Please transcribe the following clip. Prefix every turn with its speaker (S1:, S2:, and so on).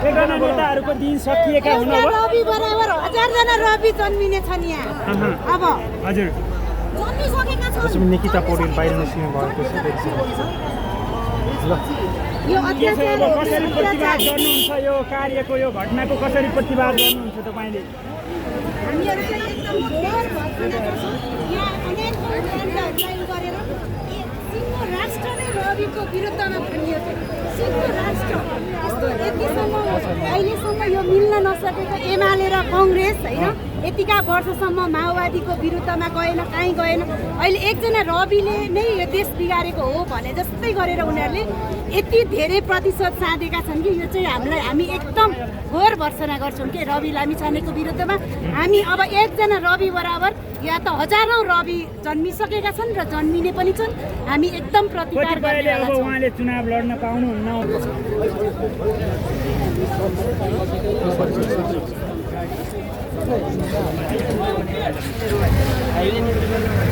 S1: एकजना नेताहरूको दिन सकिएका हुनुभयो
S2: रवि बराबर 1000 जना रवि जन्मिने छन् यहाँ अब
S1: हजुर
S2: जन्मिसकेका छन्
S1: त्यसमा निकिता पौडेल बाहिर निस्किनु भएको छ ल
S2: यो अत्याचार
S1: कसरी प्रतिवाद गर्नुहुन्छ यो कार्यको यो घटनाको कसरी प्रतिवाद गर्नुहुन्छ तपाईले
S2: हामीहरु चाहिँ एकदम घोर भत्सना गर्छौं यहाँ अनेक काण्डहरुलाई गरेर सिङ्गो राष्ट्र नै रविको विरुद्धमा भनिएको सिङ्गो राष्ट्र यस्तो यतिसम्म अहिलेसम्म यो मिल्न नसकेको एमाले र कांग्रेस हैन यतिका वर्षसम्म माओवादीको विरुद्धमा गएन कहीँ गएन अहिले एकजना रविले नै यो देश बिगारेको हो भने जस्तै गरेर उनीहरूले यति धेरै प्रतिशत साधेका छन् कि यो चाहिँ हामी एकदम घोर भर्सना गर्छौं के रवि लामिछानेको विरुद्धमा हामी अब एकजना रवि बराबर या त हजारौं रवि जन्मिसकेका छन् र जन्मिने पनि छन् हामी एकदम प्रतिकार गर्ने
S1: अब उहाँले चुनाव लड्न पाउनुहुन्न
S3: अहिले